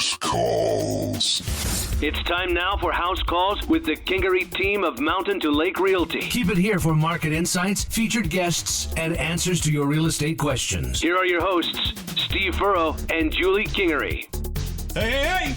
House Calls. It's time now for House Calls with the Kingery team of Mountain to Lake Realty. Keep it here for market insights, featured guests, and answers to your real estate questions. Here are your hosts, Steve Furrow and Julie Kingery. Hey,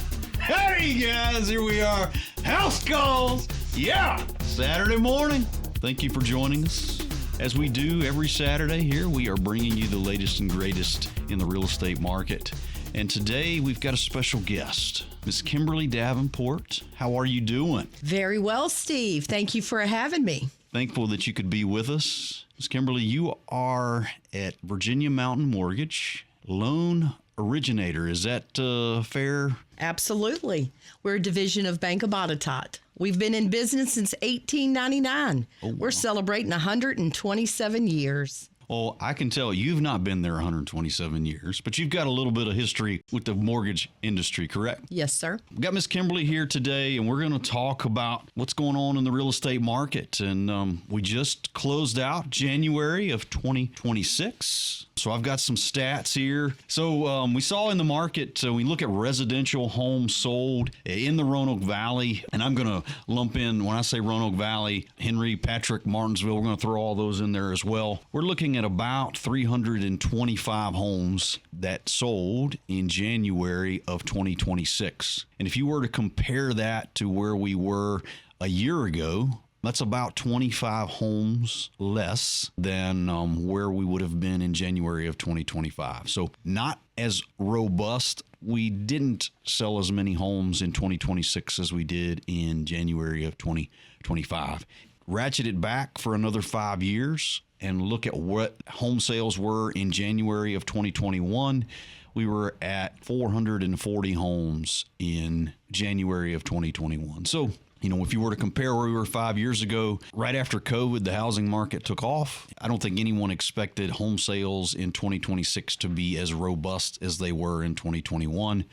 guys, here we are. House Calls. Yeah, Saturday morning. Thank you for joining us. As we do every Saturday here, we are bringing you the latest and greatest in the real estate market. And today we've got a special guest, Miss Kimberly Davenport. How are you doing? Very well, Steve. Thank you for having me. Thankful that you could be with us. Miss Kimberly, you are at Virginia Mountain Mortgage, loan originator. Is that fair? Absolutely. We're a division of Bank of Botetourt. We've been in business since 1899. We're celebrating 127 years. Well, I can tell you've not been there 127 years, but you've got a little bit of history with the mortgage industry, correct? Yes, sir. We've got Miss Kimberly here today, and we're going to talk about what's going on in the real estate market. And we just closed out January of 2026. So I've got some stats here. So we saw in the market, we look at residential homes sold in the Roanoke Valley. And I'm going to lump in, when I say Roanoke Valley, Henry, Patrick, Martinsville, we're going to throw all those in there as well. We're looking at about 325 homes that sold in January of 2026. And if you were to compare that to where we were a year ago, that's about 25 homes less than where we would have been in January of 2025. So not as robust. We didn't sell as many homes in 2026 as we did in January of 2025. Ratchet it back for another 5 years and look at what home sales were in January of 2021. We were at 440 homes in January of 2021. So, if you were to compare where we were 5 years ago, right after COVID, the housing market took off. I don't think anyone expected home sales in 2026 to be as robust as they were in 2021.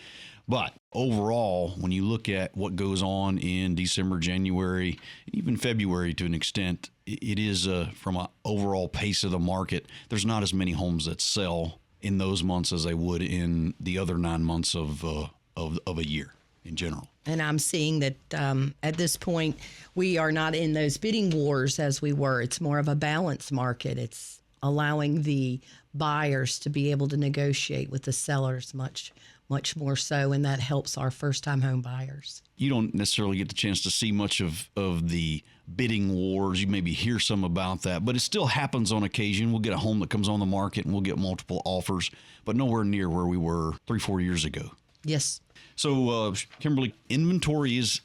But overall, when you look at what goes on in December, January, even February to an extent, it is from an overall pace of the market, there's not as many homes that sell in those months as they would in the other 9 months of a year in general. And I'm seeing that at this point, we are not in those bidding wars as we were. It's more of a balanced market. It's allowing the buyers to be able to negotiate with the sellers much more so, and that helps our first-time home buyers. You don't necessarily get the chance to see much of the bidding wars. You maybe hear some about that, but it still happens on occasion. We'll get a home that comes on the market, and we'll get multiple offers, but nowhere near where we were 3-4 years ago. Yes. So, Kimberly, inventory is,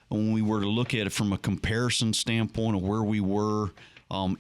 when we were to look at it from a comparison standpoint of where we were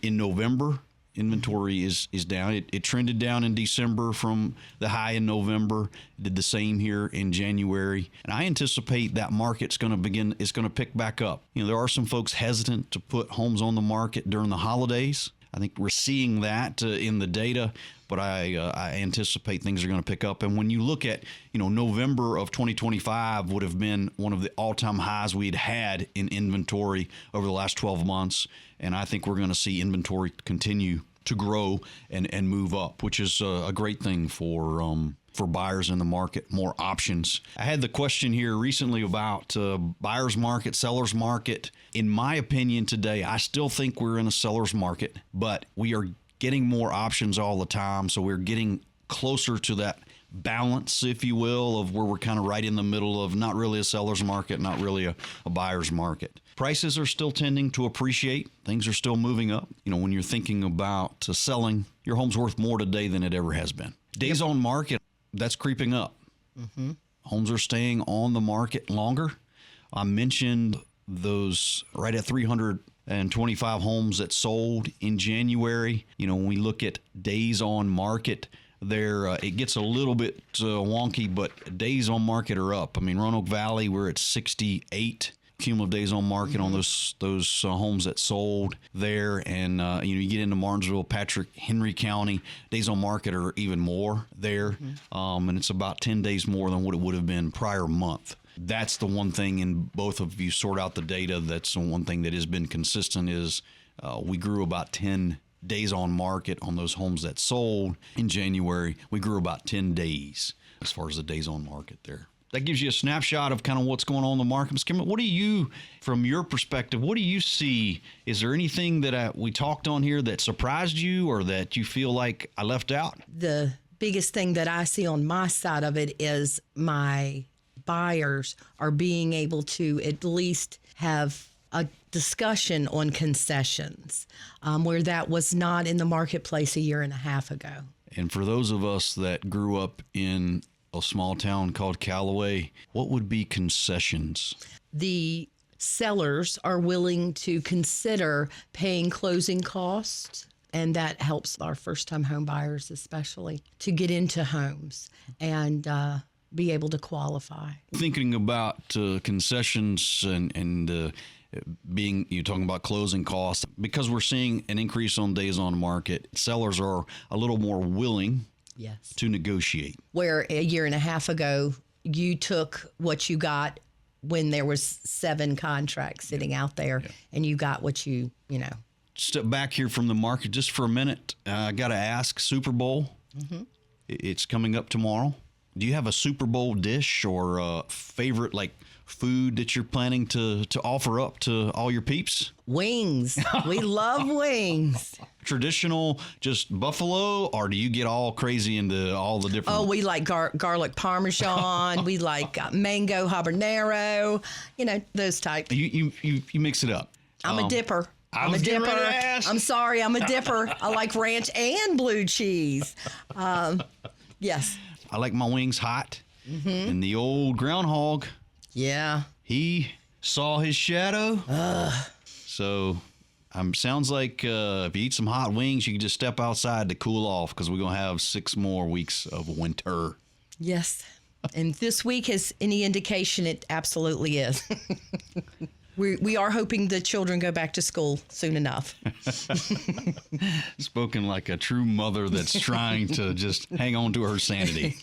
in November, inventory is down. It trended down in December from the high in November. It did the same here in January. And I anticipate that market's going to pick back up. There are some folks hesitant to put homes on the market during the holidays. I think we're seeing that in the data, but I anticipate things are going to pick up. And when you look at, November of 2025 would have been one of the all-time highs we'd had in inventory over the last 12 months. And I think we're going to see inventory continue to grow and move up, which is a great thing for buyers in the market, more options. I had the question here recently about buyer's market, seller's market. In my opinion today, I still think we're in a seller's market, but we are getting more options all the time. So we're getting closer to that balance, if you will, of where we're kind of right in the middle of not really a seller's market, not really a buyer's market. Prices are still tending to appreciate. Things are still moving up. When you're thinking about selling, your home's worth more today than it ever has been. Days on market, that's creeping up. Mm-hmm. Homes are staying on the market longer. I mentioned those right at 325 homes that sold in January. When we look at days on market, there it gets a little bit wonky, but days on market are up. Roanoke Valley, we're at 68 cumulative days on market on those homes that sold there. And, you get into Martinsville, Patrick, Henry County, days on market are even more there. Mm-hmm. And it's about 10 days more than what it would have been prior month. That's the one thing, and both of you sort out the data, that's the one thing that has been consistent is we grew about 10 days on market on those homes that sold in January. We grew about 10 days as far as the days on market there. that gives you a snapshot of kind of what's going on in the market. Ms. Kimberly, what do you, from your perspective, what do you see? Is there anything that we talked on here that surprised you or that you feel like I left out? The biggest thing that I see on my side of it is my buyers are being able to at least have a discussion on concessions, where that was not in the marketplace a year and a half ago. And for those of us that grew up in a small town called Callaway, what would be concessions? The sellers are willing to consider paying closing costs, and that helps our first-time home buyers especially to get into homes and be able to qualify. Thinking about concessions and being, you're talking about closing costs, because we're seeing an increase on days on market, sellers are a little more willing to negotiate. Where a year and a half ago, you took what you got when there was 7 contracts sitting out there, and you got what you know. Step back here from the market just for a minute. I got to ask, Super Bowl, it's coming up tomorrow. Do you have a Super Bowl dish or a favorite, like, food that you're planning to offer up to all your peeps? Wings. We love wings. Traditional, just buffalo, or do you get all crazy into all the different? Oh, we like garlic parmesan. We like mango habanero. You know, those types. You mix it up. I'm a dipper. I'm a dipper. I'm sorry, I'm a dipper. I like ranch and blue cheese. Yes. I like my wings hot. And the old groundhog. Yeah. He saw his shadow. So sounds like if you eat some hot wings, you can just step outside to cool off, because we're going to have 6 more weeks of winter. Yes. And this week is any indication, it absolutely is. We are hoping the children go back to school soon enough. Spoken like a true mother that's trying to just hang on to her sanity.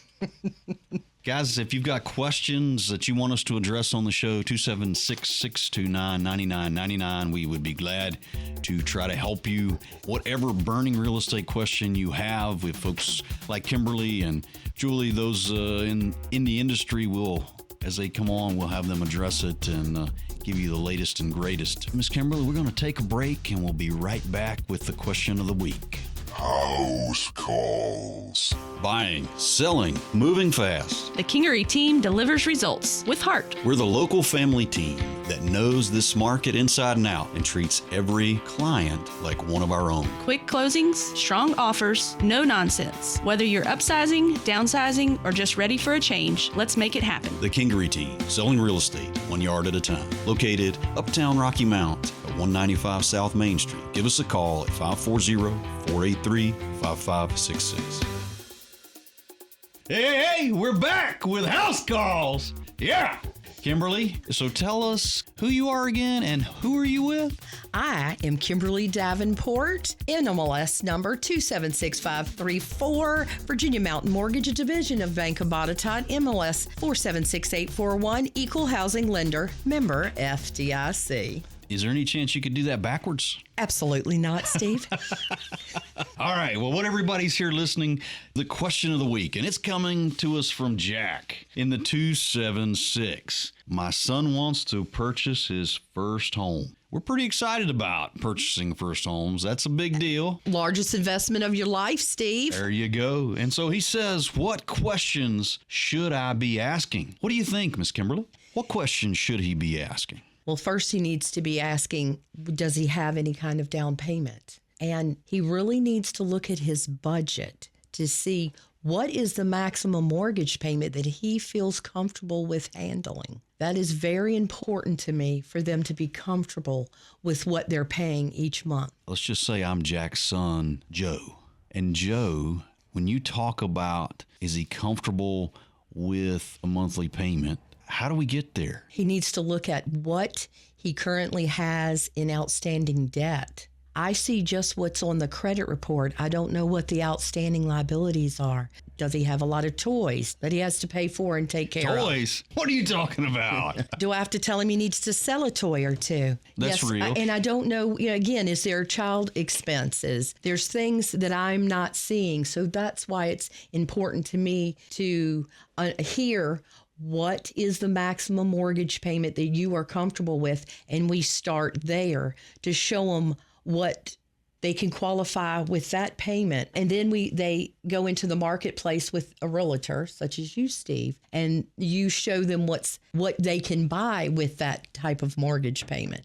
Guys, if you've got questions that you want us to address on the show, 276-629-9999, we would be glad to try to help you. Whatever burning real estate question you have with folks like Kimberly and Julie, those in the industry, as they come on, we'll have them address it and give you the latest and greatest. Miss Kimberly, we're going to take a break, and we'll be right back with the question of the week. House calls. Buying, selling, moving fast. The Kingery team delivers results with heart. We're the local family team that knows this market inside and out and treats every client like one of our own. Quick closings, strong offers, no nonsense. Whether you're upsizing, downsizing, or just ready for a change, let's make it happen. The Kingery team, selling real estate 1 yard at a time. Located uptown Rocky Mount at 195 South Main Street. Give us a call at 540-483-5566. Hey, we're back with house calls. Yeah. Kimberly, so tell us who you are again and who are you with? I am Kimberly Davenport, NMLS number 276534, Virginia Mountain Mortgage, a division of Bank of Botetourt, MLS 476841, Equal Housing Lender, member FDIC. Is there any chance you could do that backwards? Absolutely not, Steve. All right. Well, what everybody's here listening, the question of the week, and it's coming to us from Jack in the 276. My son wants to purchase his first home. We're pretty excited about purchasing first homes. That's a big deal. Largest investment of your life, Steve. There you go. And so he says, what questions should I be asking? What do you think, Miss Kimberly? What questions should he be asking? Well, first he needs to be asking, does he have any kind of down payment? And he really needs to look at his budget to see what is the maximum mortgage payment that he feels comfortable with handling. That is very important to me, for them to be comfortable with what they're paying each month. Let's just say I'm Jack's son, Joe. And Joe, when you talk about, is he comfortable with a monthly payment? How do we get there? He needs to look at what he currently has in outstanding debt. I see just what's on the credit report. I don't know what the outstanding liabilities are. Does he have a lot of toys that he has to pay for and take care of? Toys? What are you talking about? Do I have to tell him he needs to sell a toy or two? That's real. And I don't know, again, is there child expenses? There's things that I'm not seeing. So that's why it's important to me to hear what is the maximum mortgage payment that you are comfortable with? And we start there to show them what they can qualify with that payment. And then they go into the marketplace with a realtor, such as you, Steve, and you show them what they can buy with that type of mortgage payment.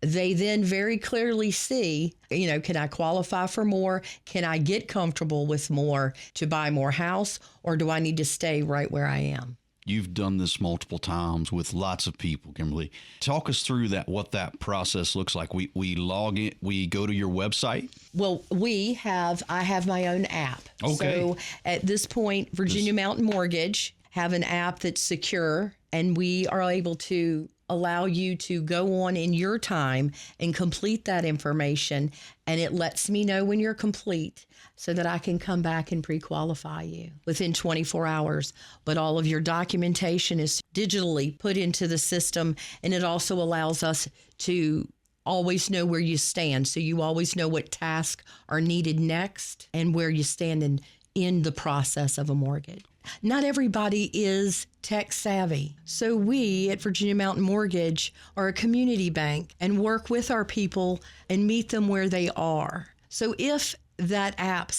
They then very clearly see, can I qualify for more? Can I get comfortable with more to buy more house? Or do I need to stay right where I am? You've done this multiple times with lots of people, Kimberly. Talk us through what that process looks like. We log in, we go to your website. Well, I have my own app. Okay. So at this point, Virginia Mountain Mortgage have an app that's secure, and we are able to allow you to go on in your time and complete that information. And it lets me know when you're complete so that I can come back and pre-qualify you within 24 hours. But all of your documentation is digitally put into the system. And it also allows us to always know where you stand. So you always know what tasks are needed next and where you stand in the process of a mortgage. Not everybody is tech savvy. So we at Virginia Mountain Mortgage are a community bank and work with our people and meet them where they are. So if that app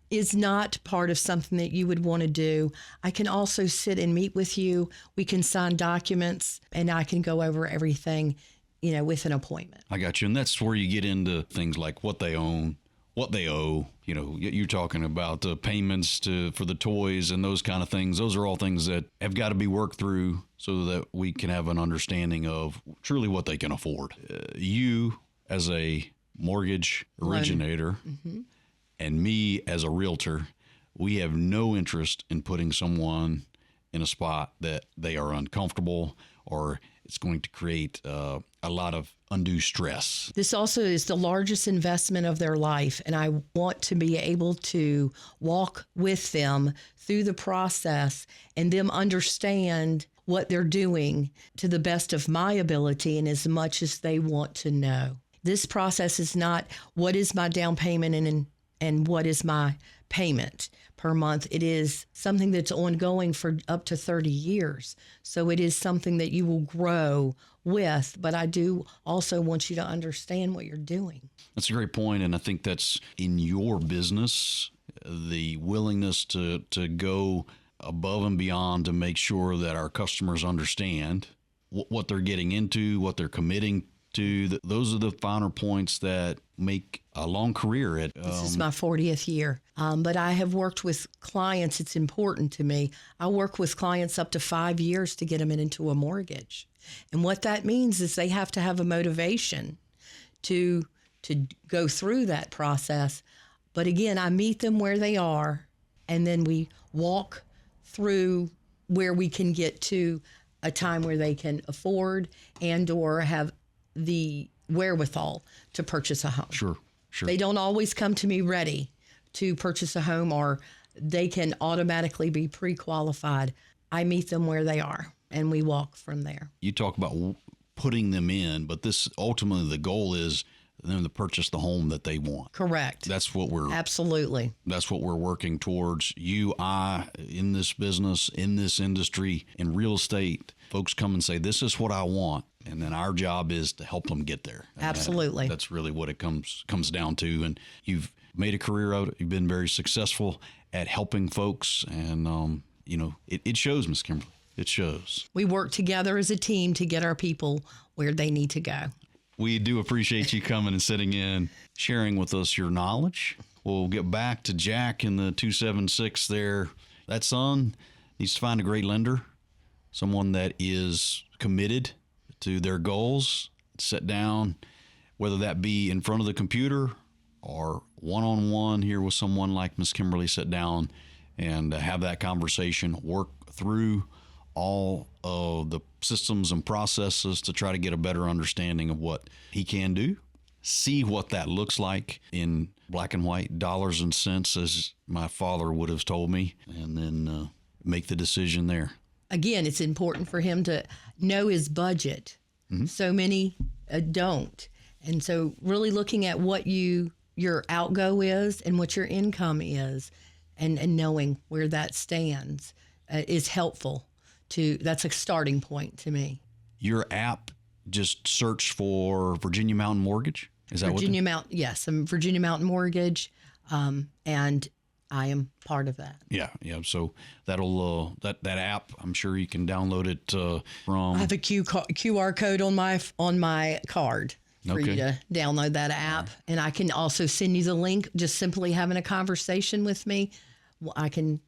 is not part of something that you would want to do, I can also sit and meet with you. We can sign documents and I can go over everything, with an appointment. I got you. And that's where you get into things like what they own, what they owe. You're talking about the payments for the toys and those kind of things. Those are all things that have got to be worked through so that we can have an understanding of truly what they can afford. You as a mortgage originator and me as a realtor, we have no interest in putting someone in a spot that they are uncomfortable or it's going to create a lot of undue stress. This also is the largest investment of their life, and I want to be able to walk with them through the process and them understand what they're doing to the best of my ability and as much as they want to know. This process is not what is my down payment and what is my payment per month. It is something that's ongoing for up to 30 years. So it is something that you will grow with, but I do also want you to understand what you're doing. That's a great point, and I think that's in your business, the willingness to go above and beyond to make sure that our customers understand what they're getting into, what they're committing to. Those are the finer points that make a long career at. This is my 40th year, but I have worked with clients. It's important to me. I work with clients up to 5 years to get them into a mortgage. And what that means is they have to have a motivation to go through that process. But again, I meet them where they are, and then we walk through where we can get to a time where they can afford and or have the wherewithal to purchase a home. Sure. They don't always come to me ready to purchase a home, or they can automatically be pre-qualified. I meet them where they are, and we walk from there. You talk about putting them in, but this ultimately the goal is them to purchase the home that they want. Correct. That's what we're absolutely. That's what we're working towards. I in this business, in this industry, in real estate, folks come and say, "This is what I want," and then our job is to help them get there. And absolutely. That's really what it comes down to. And you've made a career out of it. You've been very successful at helping folks, and it shows, Miss Kimberly. It shows. We work together as a team to get our people where they need to go. We do appreciate you coming and sitting in, sharing with us your knowledge. We'll get back to Jack in the 276 there. That son needs to find a great lender, someone that is committed to their goals, sit down, whether that be in front of the computer or one-on-one here with someone like Miss Kimberly, sit down and have that conversation, work through all of the systems and processes to try to get a better understanding of what he can do, see what that looks like in black and white, dollars and cents, as my father would have told me, and then make the decision there. Again, it's important for him to know his budget. Mm-hmm. So many don't. And so really looking at what your outgo is and what your income is and knowing where that stands is helpful that's a starting point to me. Your app, just search for Virginia Mountain Mortgage. Is that Virginia Mountain? Yes, I'm Virginia Mountain Mortgage, and I am part of that. Yeah. So that'll that app, I'm sure you can download it from. I have a QR code on my card for you to download that app, and I can also send you the link. Just simply having a conversation with me, I can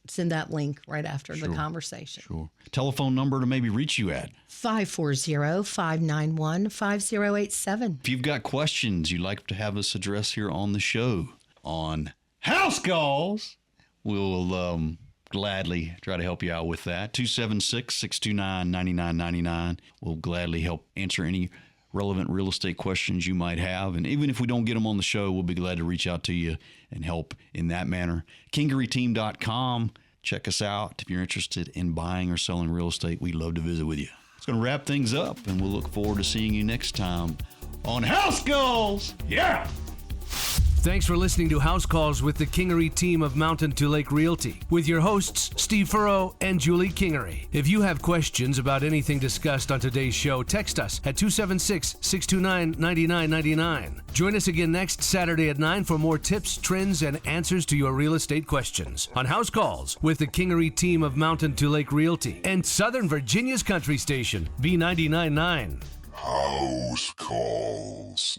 send that link right after the conversation. Sure. Telephone number to maybe reach you at? 540-591-5087. If you've got questions you'd like to have us address here on the show on House Calls, we'll gladly try to help you out with that. 276-629-9999. We'll gladly help answer any relevant real estate questions you might have. And even if we don't get them on the show, we'll be glad to reach out to you and help in that manner. KingeryTeam.com. Check us out if you're interested in buying or selling real estate. We'd love to visit with you. It's going to wrap things up, and we'll look forward to seeing you next time on House Calls. Yeah! Thanks for listening to House Calls with the Kingery team of Mountain to Lake Realty with your hosts, Steve Furrow and Julie Kingery. If you have questions about anything discussed on today's show, text us at 276-629-9999. Join us again next Saturday at 9 for more tips, trends, and answers to your real estate questions on House Calls with the Kingery team of Mountain to Lake Realty and Southern Virginia's country station, B99.9. House Calls.